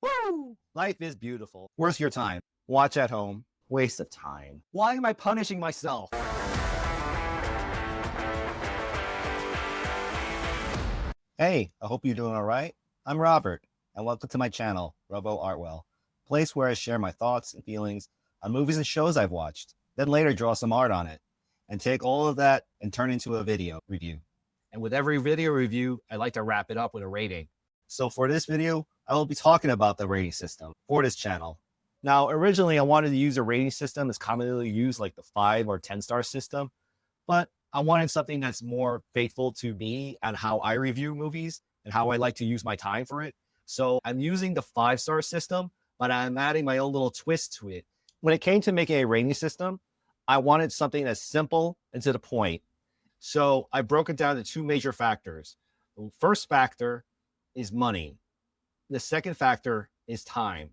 Woo! Life is beautiful. Worth your time. Watch at home. Waste of time. Why am I punishing myself? Hey, I hope you're doing all right. I'm Robert, and welcome to my channel, Robo Artwell, a place where I share my thoughts and feelings on movies and shows I've watched, then later draw some art on it, and take all of that and turn into a video review. And with every video review, I like to wrap it up with a rating. So for this video, I will be talking about the rating system for this channel. Now, originally, I wanted to use a rating system that's commonly used like the 5 or 10-star system, but I wanted something that's more faithful to me and how I review movies and how I like to use my time for it. So I'm using the 5-star system, but I'm adding my own little twist to it. When it came to making a rating system, I wanted something that's simple and to the point. So I broke it down to 2 major factors. The first factor is money. The second factor is time.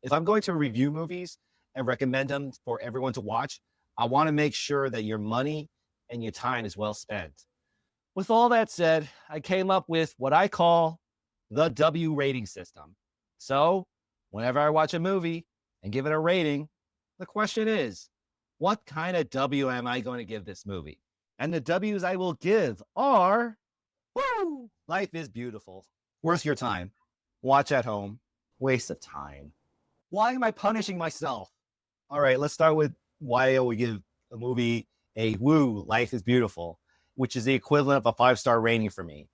If I'm going to review movies and recommend them for everyone to watch, I want to make sure that your money and your time is well spent. With all that said, I came up with what I call the W rating system. So whenever I watch a movie and give it a rating, the question is, what kind of W am I going to give this movie? And the W's I will give are, woo, life is beautiful. Worth your time. Watch at home. Waste of time. Why am I punishing myself? All right, let's start with why I would give a movie a woo, life is beautiful, which is the equivalent of a 5-star rating for me.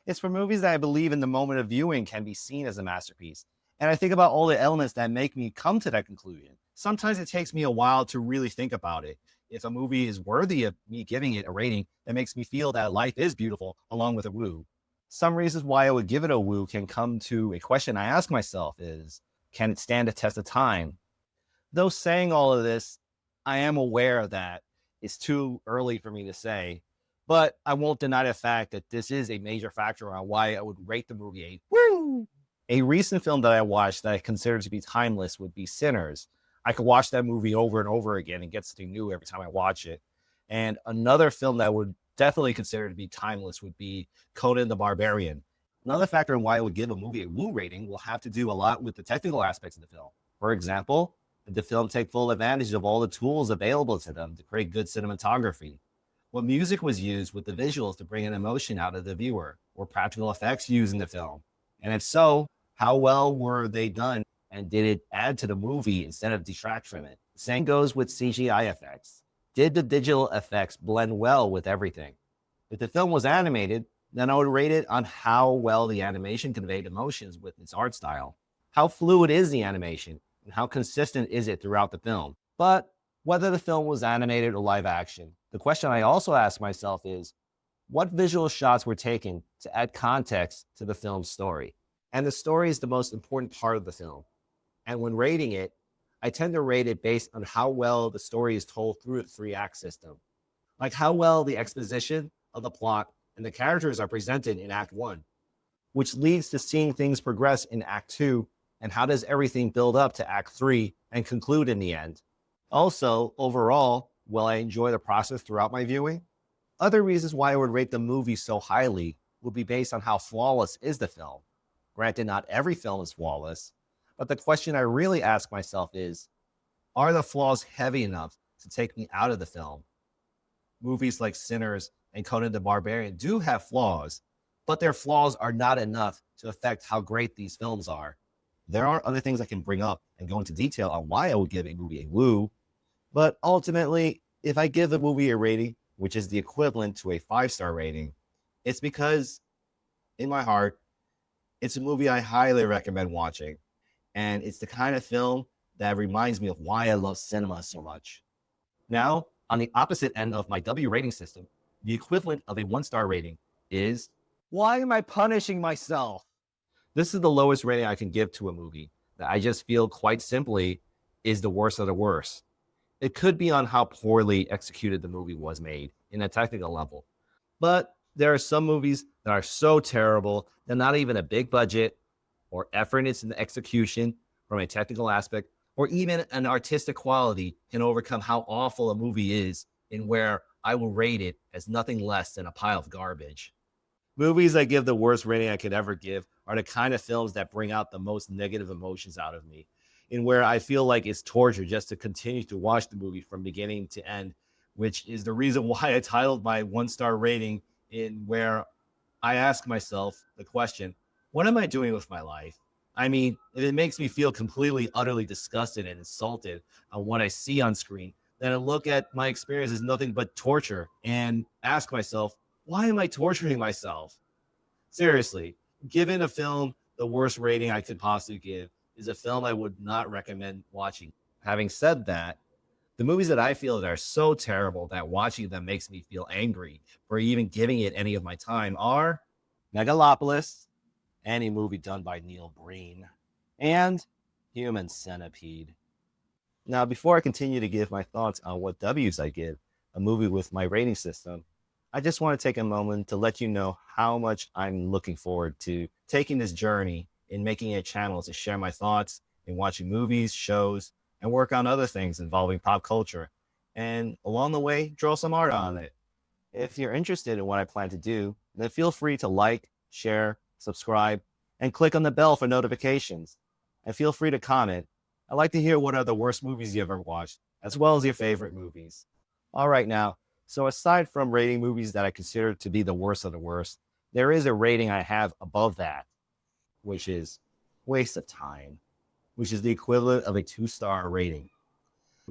It's for movies that I believe in the moment of viewing can be seen as a masterpiece. And I think about all the elements that make me come to that conclusion. Sometimes it takes me a while to really think about it. If a movie is worthy of me giving it a rating, that makes me feel that life is beautiful along with a woo. Some reasons why I would give it a woo can come to a question I ask myself is, can it stand the test of time? Though saying all of this, I am aware that it's too early for me to say, but I won't deny the fact that this is a major factor on why I would rate the movie a woo. A recent film that I watched that I consider to be timeless would be Sinners. I could watch that movie over and over again and get something new every time I watch it. And another film that I would definitely consider to be timeless would be Conan the Barbarian. Another factor in why I would give a movie a woo rating will have to do a lot with the technical aspects of the film. For example, did the film take full advantage of all the tools available to them to create good cinematography? What music was used with the visuals to bring an emotion out of the viewer? Were practical effects used in the film? And if so, how well were they done? And did it add to the movie instead of detract from it? Same goes with CGI effects. Did the digital effects blend well with everything? If the film was animated, then I would rate it on how well the animation conveyed emotions with its art style. How fluid is the animation? And how consistent is it throughout the film? But whether the film was animated or live action, the question I also ask myself is, what visual shots were taken to add context to the film's story? And the story is the most important part of the film. And when rating it, I tend to rate it based on how well the story is told through the 3-act system. Like how well the exposition of the plot and the characters are presented in Act 1, which leads to seeing things progress in Act 2, and how does everything build up to Act 3 and conclude in the end. Also, overall, will I enjoy the process throughout my viewing? Other reasons why I would rate the movie so highly would be based on how flawless is the film. Granted, not every film is flawless, but the question I really ask myself is, are the flaws heavy enough to take me out of the film? Movies like Sinners and Conan the Barbarian do have flaws, but their flaws are not enough to affect how great these films are. There are other things I can bring up and go into detail on why I would give a movie a woo, but ultimately, if I give a movie a rating, which is the equivalent to a 5-star rating, it's because, in my heart, it's a movie I highly recommend watching. And it's the kind of film that reminds me of why I love cinema so much. Now, on the opposite end of my W rating system, the equivalent of a 1-star rating is, why am I punishing myself? This is the lowest rating I can give to a movie that I just feel quite simply is the worst of the worst. It could be on how poorly executed the movie was made in a technical level. But there are some movies that are so terrible that not even a big budget or effort in its execution from a technical aspect or even an artistic quality can overcome how awful a movie is, in where I will rate it as nothing less than a pile of garbage. Movies I give the worst rating I could ever give are the kind of films that bring out the most negative emotions out of me, in where I feel like it's torture just to continue to watch the movie from beginning to end, which is the reason why I titled my 1-star rating in where I ask myself the question, what am I doing with my life? I mean, if it makes me feel completely, utterly disgusted and insulted on what I see on screen, then I look at my experience as nothing but torture and ask myself, why am I torturing myself? Seriously, given a film the worst rating I could possibly give is a film I would not recommend watching. Having said that, the movies that I feel that are so terrible that watching them makes me feel angry for even giving it any of my time are Megalopolis, any movie done by Neil Breen, and Human Centipede. Now, before I continue to give my thoughts on what W's I give a movie with my rating system, I just want to take a moment to let you know how much I'm looking forward to taking this journey in making a channel to share my thoughts in watching movies, shows, and work on other things involving pop culture. And along the way, draw some art on it. If you're interested in what I plan to do, then feel free to like, share, subscribe, and click on the bell for notifications. And feel free to comment. I'd like to hear what are the worst movies you ever watched, as well as your favorite movies. All right, now, so aside from rating movies that I consider to be the worst of the worst, there is a rating I have above that, which is waste of time, which is the equivalent of a 2-star rating.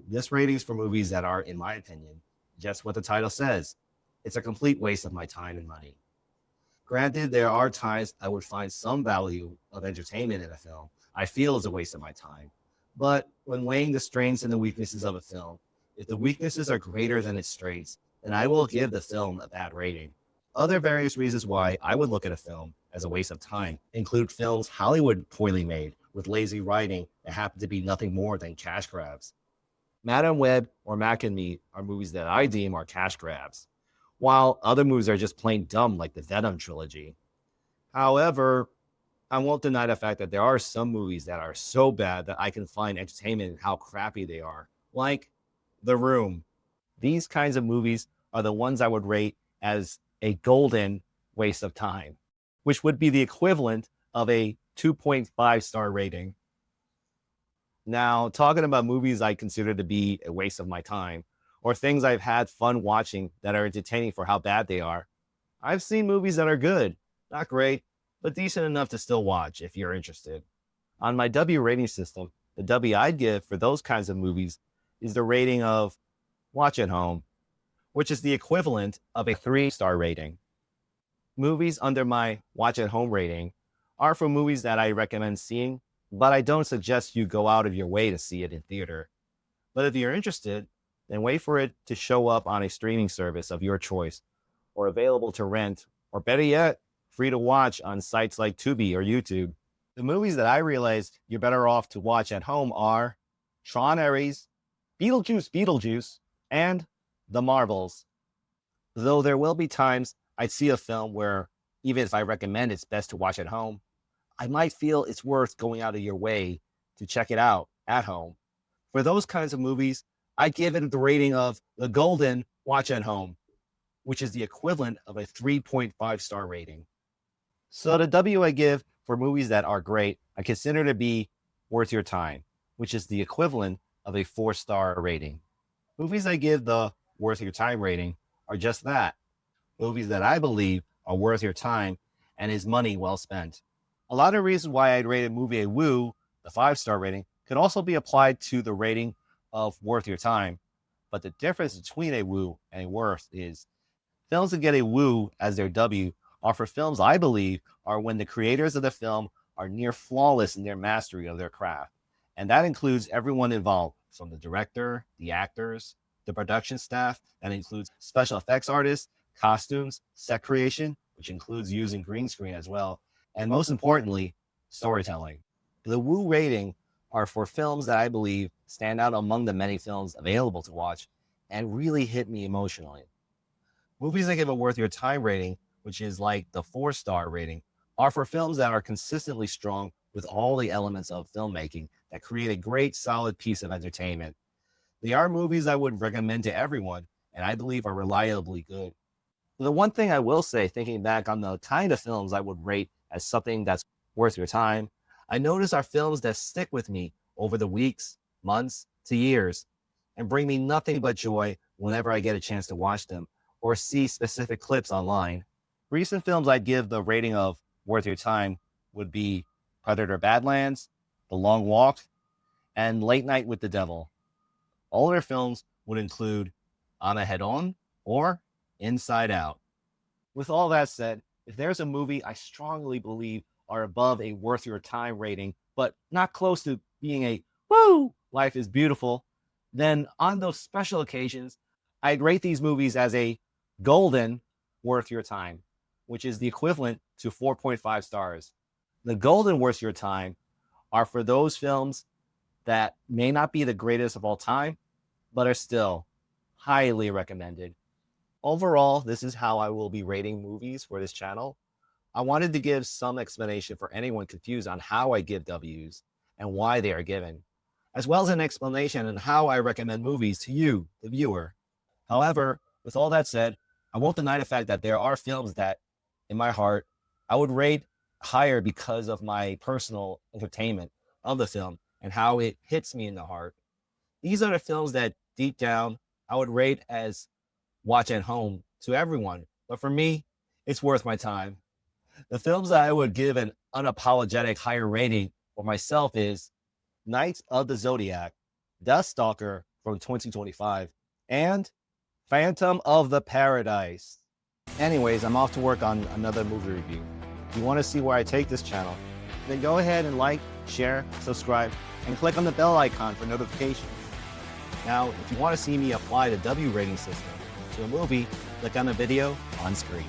This rating is for movies that are, in my opinion, just what the title says. It's a complete waste of my time and money. Granted, there are times I would find some value of entertainment in a film I feel is a waste of my time. But when weighing the strengths and the weaknesses of a film, if the weaknesses are greater than its strengths, then I will give the film a bad rating. Other various reasons why I would look at a film as a waste of time include films Hollywood poorly made with lazy writing that happen to be nothing more than cash grabs. Madam Web or Mac and Me are movies that I deem are cash grabs, while other movies are just plain dumb like the Venom trilogy. However, I won't deny the fact that there are some movies that are so bad that I can find entertainment in how crappy they are, like The Room. These kinds of movies are the ones I would rate as a golden waste of time, which would be the equivalent of a 2.5-star rating. Now, talking about movies I consider to be a waste of my time, or things I've had fun watching that are entertaining for how bad they are, I've seen movies that are good, not great, but decent enough to still watch if you're interested. On my W rating system, the W I'd give for those kinds of movies is the rating of watch at home, which is the equivalent of a 3-star rating. Movies under my watch at home rating are for movies that I recommend seeing, but I don't suggest you go out of your way to see it in theater. But if you're interested, then wait for it to show up on a streaming service of your choice, or available to rent, or better yet, free to watch on sites like Tubi or YouTube. The movies that I realized you're better off to watch at home are Tron Ares, Beetlejuice, and The Marvels. Though there will be times I'd see a film where, even if I recommend it's best to watch at home, I might feel it's worth going out of your way to check it out at home. For those kinds of movies, I give it the rating of the golden watch at home, which is the equivalent of a 3.5-star rating. So the W I give for movies that are great, I consider to be worth your time, which is the equivalent of a 4-star rating. Movies I give the worth your time rating are just that, movies that I believe are worth your time and is money well spent. A lot of reasons why I'd rate a movie a woo, the 5-star rating, could also be applied to the rating of worth your time. But the difference between a woo and a worth is films that get a woo as their W are for films I believe are when the creators of the film are near flawless in their mastery of their craft. And that includes everyone involved, from the director, the actors, the production staff, that includes special effects artists, costumes, set creation, which includes using green screen as well, and most importantly, storytelling. The woo rating are for films that I believe stand out among the many films available to watch and really hit me emotionally. Movies that give a worth your time rating, which is like the 4-star rating, are for films that are consistently strong with all the elements of filmmaking that create a great, solid piece of entertainment. They are movies I would recommend to everyone, and I believe are reliably good. The one thing I will say, thinking back on the kind of films I would rate as something that's worth your time, I notice are films that stick with me over the weeks, months, to years, and bring me nothing but joy whenever I get a chance to watch them or see specific clips online. Recent films I'd give the rating of worth your time would be Predator Badlands, The Long Walk, and Late Night with the Devil. Older films would include Armageddon or Inside Out. With all that said, if there's a movie I strongly believe are above a worth your time rating, but not close to being a woo, life is beautiful, then on those special occasions, I'd rate these movies as a golden worth your time, which is the equivalent to 4.5 stars. The golden worth your time are for those films that may not be the greatest of all time, but are still highly recommended. Overall, this is how I will be rating movies for this channel. I wanted to give some explanation for anyone confused on how I give W's and why they are given, as well as an explanation on how I recommend movies to you, the viewer. However, with all that said, I won't deny the fact that there are films that, in my heart, I would rate higher because of my personal entertainment of the film and how it hits me in the heart. These are the films that, deep down, I would rate as watch at home to everyone. But for me, it's worth my time. The films that I would give an unapologetic higher rating for myself is Knights of the Zodiac, Death Stalker from 2025, and Phantom of the Paradise. Anyways, I'm off to work on another movie review. If you want to see where I take this channel, then go ahead and like, share, subscribe, and click on the bell icon for notifications. Now, if you want to see me apply the W rating system to a movie, click on the video on screen.